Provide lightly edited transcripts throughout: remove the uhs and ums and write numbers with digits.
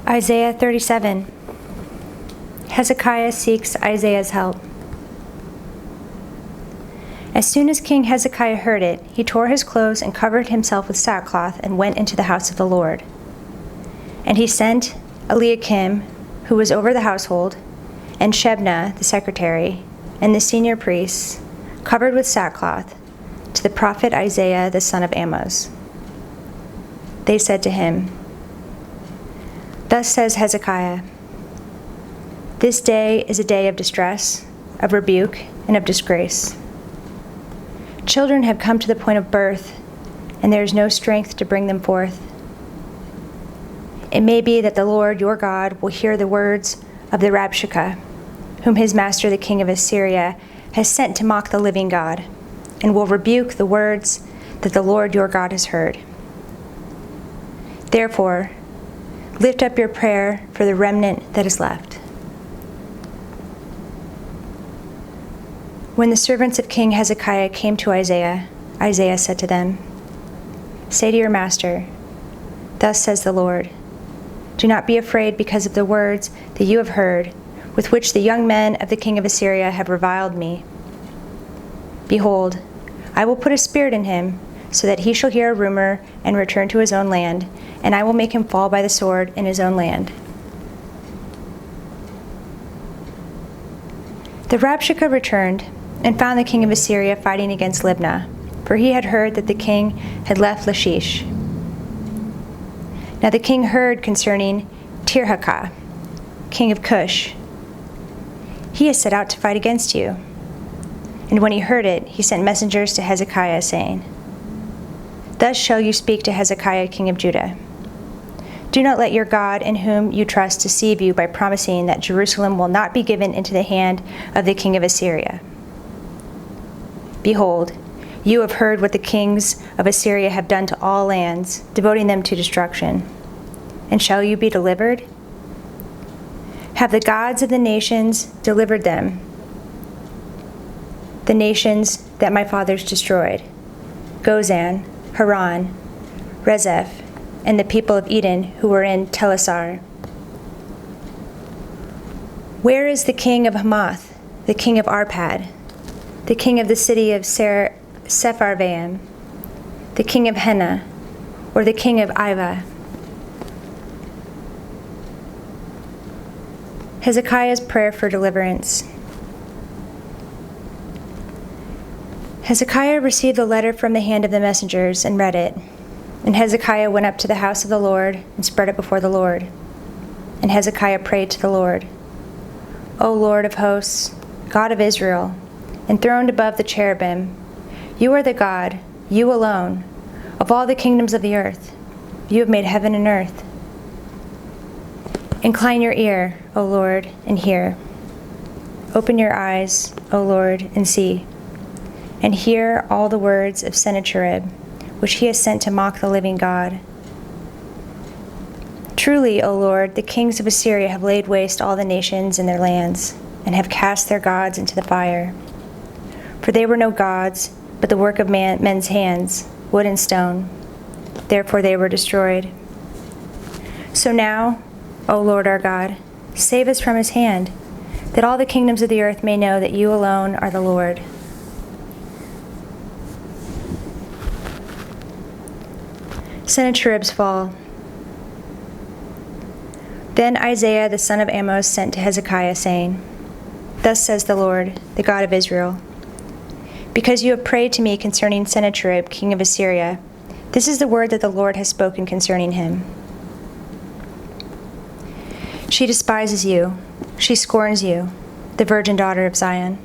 Isaiah 37. Hezekiah seeks Isaiah's help. As soon as King Hezekiah heard it, he tore his clothes and covered himself with sackcloth and went into the house of the Lord. And he sent Eliakim, who was over the household, and Shebna, the secretary, and the senior priests, covered with sackcloth, to the prophet Isaiah the son of Amoz. They said to him, "Thus says Hezekiah, this day is a day of distress, of rebuke, and of disgrace. Children have come to the point of birth, and there is no strength to bring them forth. It may be that the Lord your God will hear the words of the Rabshakeh, whom his master the king of Assyria has sent to mock the living God, and will rebuke the words that the Lord your God has heard. Therefore, lift up your prayer for the remnant that is left." When the servants of King Hezekiah came to Isaiah, Isaiah said to them, "Say to your master, thus says the Lord, do not be afraid because of the words that you have heard, with which the young men of the king of Assyria have reviled me. Behold, I will put a spirit in him, so that he shall hear a rumor and return to his own land, and I will make him fall by the sword in his own land." The Rabshakeh returned and found the king of Assyria fighting against Libnah, for he had heard that the king had left Lachish. Now the king heard concerning Tirhakah, king of Cush. "He has set out to fight against you." And when he heard it, he sent messengers to Hezekiah, saying, "Thus shall you speak to Hezekiah, king of Judah. Do not let your God, in whom you trust, deceive you by promising that Jerusalem will not be given into the hand of the king of Assyria. Behold, you have heard what the kings of Assyria have done to all lands, devoting them to destruction. And shall you be delivered? Have the gods of the nations delivered them, the nations that my fathers destroyed, Gozan, Haran, Rezeph, and the people of Eden who were in Telassar? Where is the king of Hamath, the king of Arpad, the king of the city of Sepharvaim, the king of Hena, or the king of Ivah?" Hezekiah's prayer for deliverance. Hezekiah received the letter from the hand of the messengers and read it. And Hezekiah went up to the house of the Lord and spread it before the Lord. And Hezekiah prayed to the Lord, "O Lord of hosts, God of Israel, enthroned above the cherubim, you are the God, you alone, of all the kingdoms of the earth. You have made heaven and earth. Incline your ear, O Lord, and hear. Open your eyes, O Lord, and see. And hear all the words of Sennacherib, which he has sent to mock the living God. Truly, O Lord, the kings of Assyria have laid waste all the nations and their lands, and have cast their gods into the fire. For they were no gods, but the work of men's hands, wood and stone. Therefore they were destroyed. So now, O Lord our God, save us from his hand, that all the kingdoms of the earth may know that you alone are the Lord." Sennacherib's fall. Then Isaiah the son of Amoz sent to Hezekiah, saying, "Thus says the Lord, the God of Israel, because you have prayed to me concerning Sennacherib, king of Assyria, this is the word that the Lord has spoken concerning him. She despises you, she scorns you, the virgin daughter of Zion.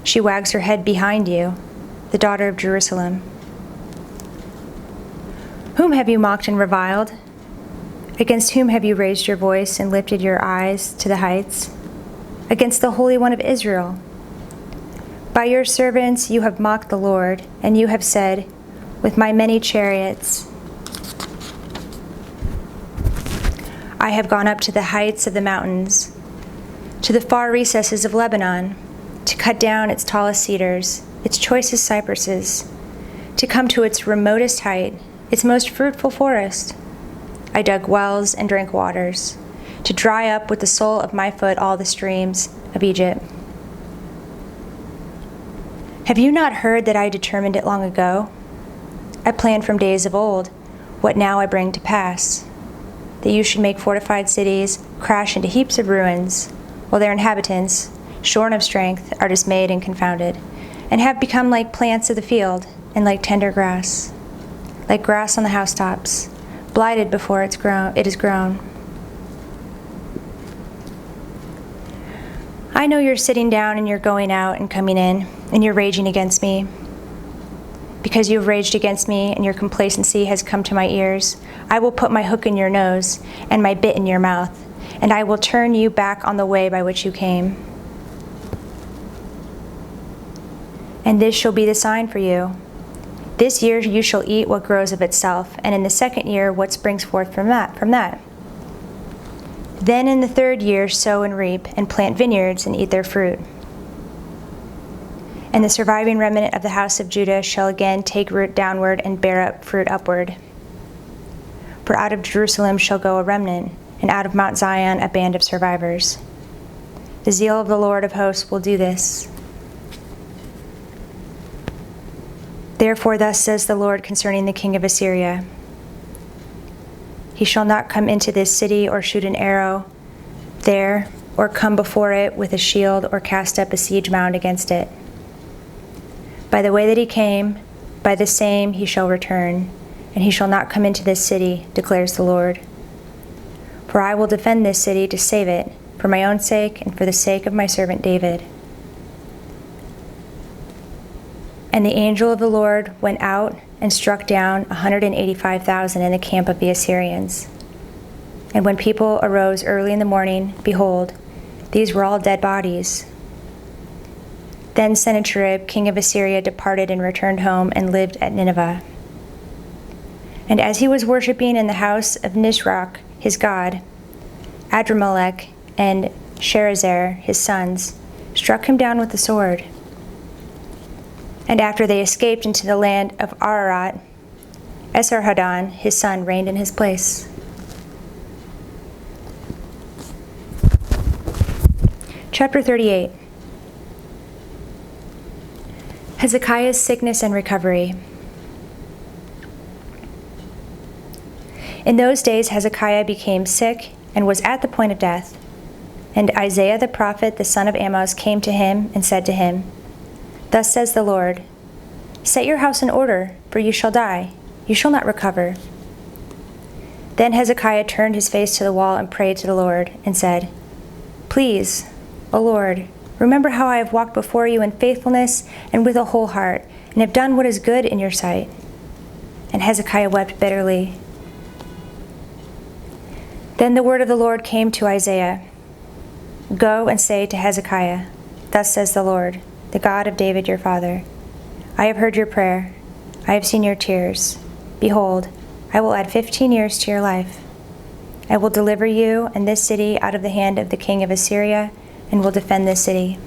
She wags her head behind you, the daughter of Jerusalem. Whom have you mocked and reviled? Against whom have you raised your voice and lifted your eyes to the heights? Against the Holy One of Israel. By your servants you have mocked the Lord, and you have said, with my many chariots, I have gone up to the heights of the mountains, to the far recesses of Lebanon, to cut down its tallest cedars, its choicest cypresses, to come to its remotest height, its most fruitful forest. I dug wells and drank waters, to dry up with the sole of my foot all the streams of Egypt. Have you not heard that I determined it long ago? I planned from days of old what now I bring to pass, that you should make fortified cities crash into heaps of ruins, while their inhabitants, shorn of strength, are dismayed and confounded, and have become like plants of the field and like tender grass, like grass on the housetops, blighted before it is grown. I know you're sitting down and you're going out and coming in, and you're raging against me. Because you have raged against me and your complacency has come to my ears, I will put my hook in your nose and my bit in your mouth, and I will turn you back on the way by which you came. And this shall be the sign for you. This year you shall eat what grows of itself, and in the second year what springs forth from that. Then in the third year sow and reap, and plant vineyards and eat their fruit. And the surviving remnant of the house of Judah shall again take root downward and bear up fruit upward. For out of Jerusalem shall go a remnant, and out of Mount Zion a band of survivors. The zeal of the Lord of hosts will do this. Therefore thus says the Lord concerning the king of Assyria, he shall not come into this city or shoot an arrow there, or come before it with a shield, or cast up a siege mound against it. By the way that he came, by the same he shall return, and he shall not come into this city, declares the Lord. For I will defend this city to save it, for my own sake and for the sake of my servant David. And the angel of the Lord went out and struck down 185,000 in the camp of the Assyrians. And when people arose early in the morning, behold, these were all dead bodies. Then Sennacherib, king of Assyria, departed and returned home and lived at Nineveh. And as he was worshipping in the house of Nisroch, his god, Adrammelech and Sharezer, his sons, struck him down with the sword. And after they escaped into the land of Ararat, Esarhaddon, his son, reigned in his place. Chapter 38. Hezekiah's sickness and recovery. In those days Hezekiah became sick and was at the point of death. And Isaiah the prophet, the son of Amoz, came to him and said to him, Thus says the Lord, Set your house in order, for you shall die. You shall not recover. Then Hezekiah turned his face to the wall and prayed to the Lord, and said, Please, O Lord, remember how I have walked before you in faithfulness and with a whole heart, and have done what is good in your sight. And Hezekiah wept bitterly. Then the word of the Lord came to Isaiah, Go and say to Hezekiah, Thus says the Lord, the God of David your father, I have heard your prayer. I have seen your tears. Behold, I will add 15 years to your life. I will deliver you and this city out of the hand of the king of Assyria, and will defend this city.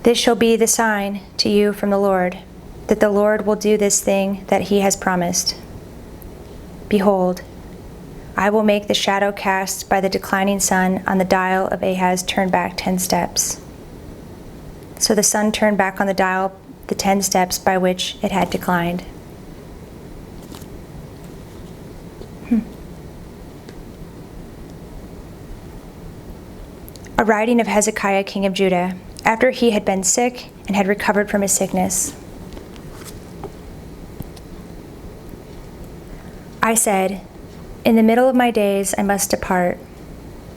This shall be the sign to you from the Lord, that the Lord will do this thing that he has promised. Behold, I will make the shadow cast by the declining sun on the dial of Ahaz turn back 10 steps. So the sun turned back on the dial the 10 steps by which it had declined. A writing of Hezekiah, king of Judah, after he had been sick and had recovered from his sickness. I said, In the middle of my days I must depart.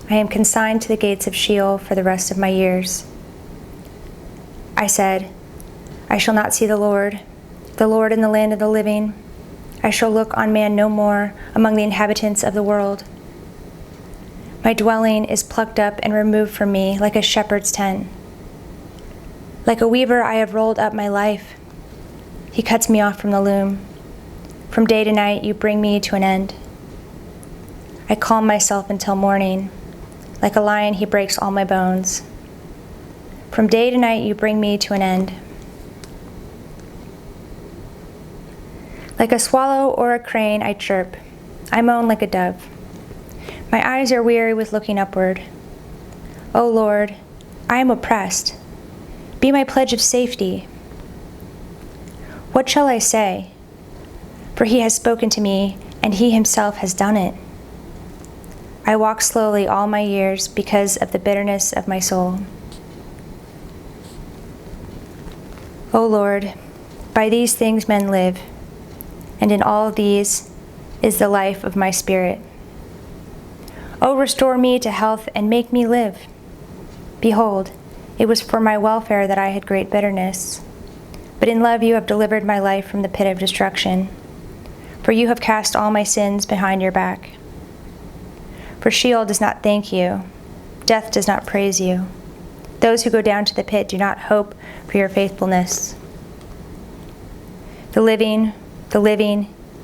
I am consigned to the gates of Sheol for the rest of my years. I said, I shall not see the Lord in the land of the living. I shall look on man no more among the inhabitants of the world. My dwelling is plucked up and removed from me like a shepherd's tent. Like a weaver I have rolled up my life. He cuts me off from the loom. From day to night you bring me to an end. I calm myself until morning. Like a lion he breaks all my bones. From day to night you bring me to an end. Like a swallow or a crane, I chirp. I moan like a dove. My eyes are weary with looking upward. O Lord, I am oppressed. Be my pledge of safety. What shall I say? For he has spoken to me, and he himself has done it. I walk slowly all my years because of the bitterness of my soul. O Lord, by these things men live, and in all these is the life of my spirit. O restore me to health and make me live. Behold, it was for my welfare that I had great bitterness. But in love you have delivered my life from the pit of destruction. For you have cast all my sins behind your back. For Sheol does not thank you. Death does not praise you. Those who go down to the pit do not hope for your faithfulness. The living,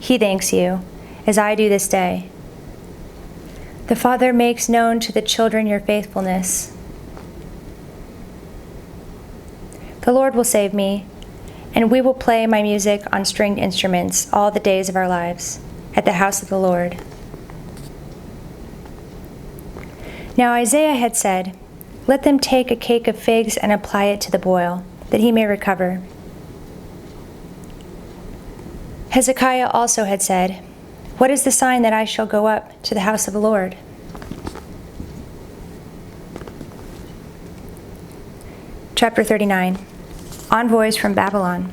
he thanks you, as I do this day. The Father makes known to the children your faithfulness. The Lord will save me, and we will play my music on stringed instruments all the days of our lives at the house of the Lord. Now Isaiah had said, "Let them take a cake of figs and apply it to the boil, that he may recover." Hezekiah also had said, "What is the sign that I shall go up to the house of the Lord?" Chapter 39. Envoys from Babylon.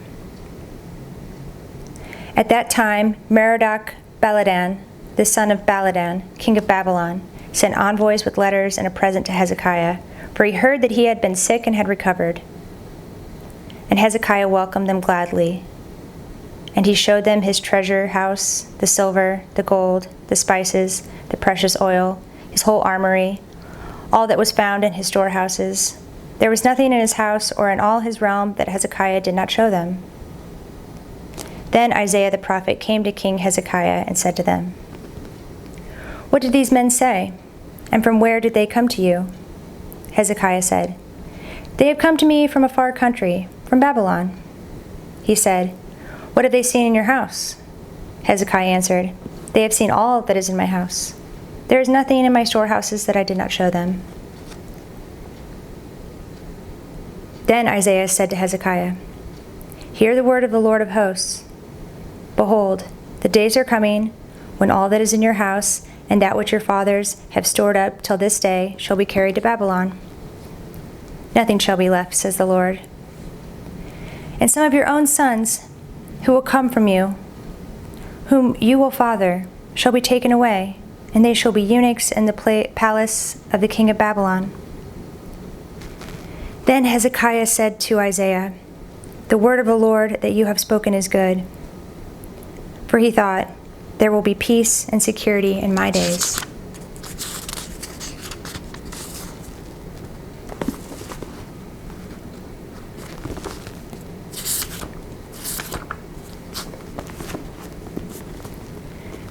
At that time, Merodach-Baladan, the son of Baladan, king of Babylon, sent envoys with letters and a present to Hezekiah, for he heard that he had been sick and had recovered. And Hezekiah welcomed them gladly. And he showed them his treasure house, the silver, the gold, the spices, the precious oil, his whole armory, all that was found in his storehouses. There was nothing in his house or in all his realm that Hezekiah did not show them. Then Isaiah the prophet came to King Hezekiah and said to them, "What did these men say? And from where did they come to you?" Hezekiah said, "They have come to me from a far country, from Babylon." He said, "What have they seen in your house?" Hezekiah answered, "They have seen all that is in my house. There is nothing in my storehouses that I did not show them." Then Isaiah said to Hezekiah, "Hear the word of the Lord of hosts. Behold, the days are coming when all that is in your house and that which your fathers have stored up till this day shall be carried to Babylon. Nothing shall be left, says the Lord. And some of your own sons, who will come from you, whom you will father, shall be taken away, and they shall be eunuchs in the palace of the king of Babylon." Then Hezekiah said to Isaiah, "The word of the Lord that you have spoken is good." For he thought, "There will be peace and security in my days."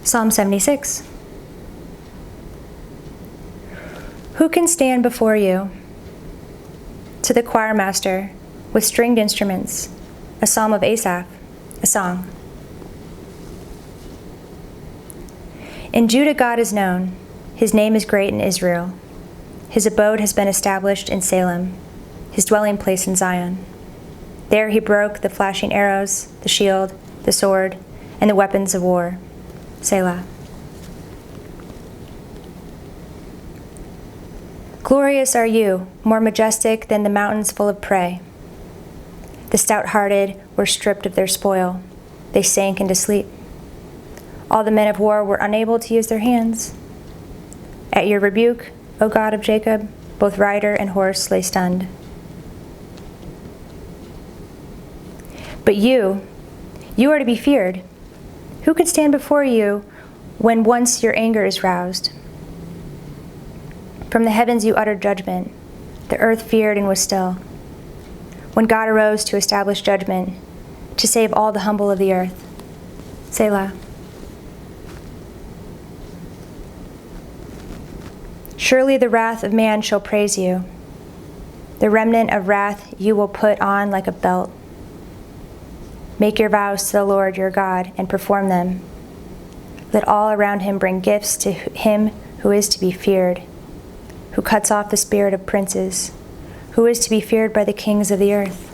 Psalm 76. Who can stand before you? To the choir master, with stringed instruments, a psalm of Asaph, a song. In Judah God is known. His name is great in Israel. His abode has been established in Salem, his dwelling place in Zion. There he broke the flashing arrows, the shield, the sword, and the weapons of war. Selah. Glorious are you, more majestic than the mountains full of prey. The stout-hearted were stripped of their spoil. They sank into sleep. All the men of war were unable to use their hands. At your rebuke, O God of Jacob, both rider and horse lay stunned. But you are to be feared. Who can stand before you when once your anger is roused? From the heavens you uttered judgment. The earth feared and was still. When God arose to establish judgment, to save all the humble of the earth. Selah. Surely the wrath of man shall praise you. The remnant of wrath you will put on like a belt. Make your vows to the Lord your God and perform them. Let all around him bring gifts to him who is to be feared, who cuts off the spirit of princes, who is to be feared by the kings of the earth.